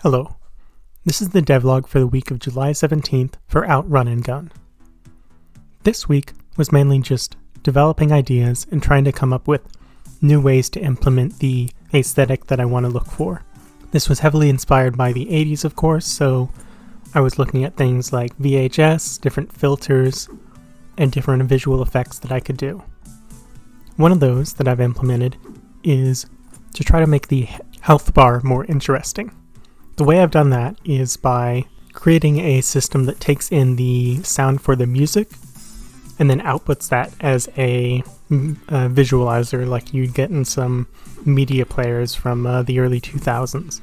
Hello, this is the devlog for the week of July 17th for Outrun and Gun. This week was mainly just developing ideas and trying to come up with new ways to implement the aesthetic that I want to look for. This was heavily inspired by the 80s, of course, so I was looking at things like VHS, different filters, and different visual effects that I could do. One of those that I've implemented is to try to make the health bar more interesting. The way I've done that is by creating a system that takes in the sound for the music and then outputs that as a visualizer like you'd get in some media players from the early 2000s.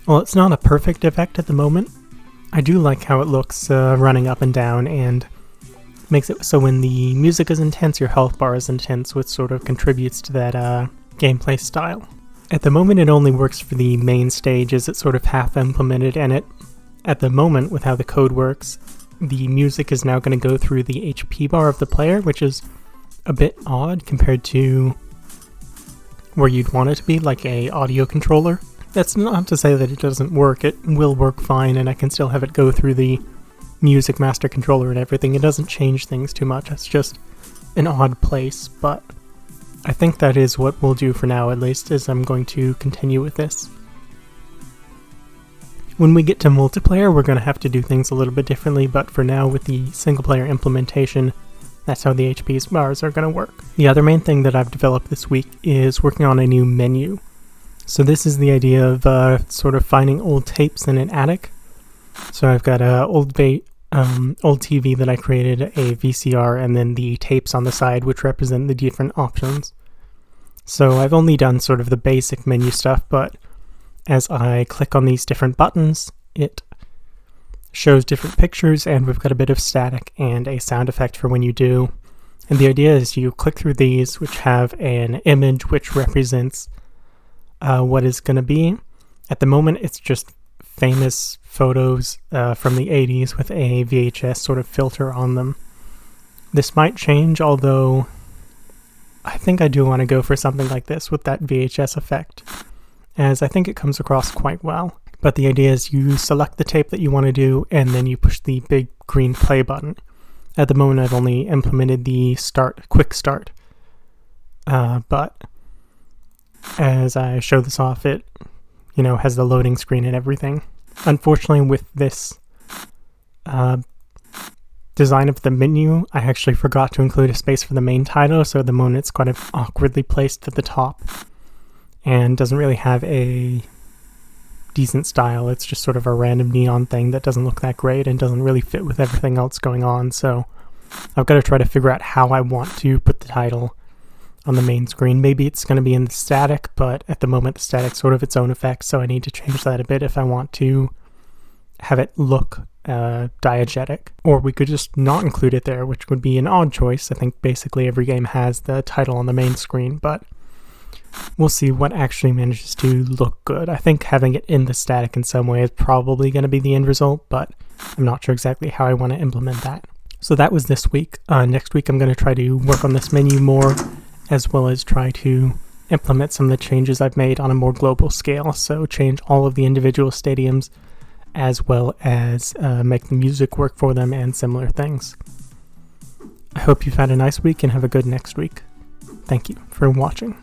Well, it's not a perfect effect at the moment. I do like how it looks running up and down and makes it so when the music is intense, your health bar is intense, which sort of contributes to that gameplay style. At the moment, it only works for the main stage as it's sort of half implemented, and at the moment, with how the code works, the music is now going to go through the HP bar of the player, which is a bit odd compared to where you'd want it to be, like a audio controller. That's not to say that it doesn't work. It will work fine, and I can still have it go through the music master controller and everything. It doesn't change things too much. It's just an odd place, but I think that is what we'll do for now, at least, as I'm going to continue with this. When we get to multiplayer, we're going to have to do things a little bit differently, but for now, with the single-player implementation, that's how the HP bars are going to work. The other main thing that I've developed this week is working on a new menu. So this is the idea of sort of finding old tapes in an attic. So I've got an old TV that I created, a VCR, and then the tapes on the side, which represent the different options. So I've only done sort of the basic menu stuff, but as I click on these different buttons, it shows different pictures, and we've got a bit of static and a sound effect for when you do. And the idea is you click through these, which have an image which represents what is going to be. At the moment, it's just famous photos from the 80s with a VHS sort of filter on them. This might change, although I think I do want to go for something like this with that VHS effect, as I think it comes across quite well. But the idea is you select the tape that you want to do, and then you push the big green play button. At the moment, I've only implemented the quick start, but as I show this off, it has the loading screen and everything. Unfortunately, with this design of the menu, I actually forgot to include a space for the main title, so at the moment it's kind of awkwardly placed at the top and doesn't really have a decent style. It's just sort of a random neon thing that doesn't look that great and doesn't really fit with everything else going on, so I've got to try to figure out how I want to put the title on the main screen. Maybe it's going to be in the static, but at the moment the static's sort of its own effect, so I need to change that a bit if I want to have it look diegetic. Or we could just not include it there, which would be an odd choice. I think basically every game has the title on the main screen, but we'll see what actually manages to look good. I think having it in the static in some way is probably going to be the end result, but I'm not sure exactly how I want to implement that. So that was this week. Next week I'm going to try to work on this menu more, as well as try to implement some of the changes I've made on a more global scale, so change all of the individual stadiums, as well as make the music work for them and similar things. I hope you've had a nice week and have a good next week. Thank you for watching.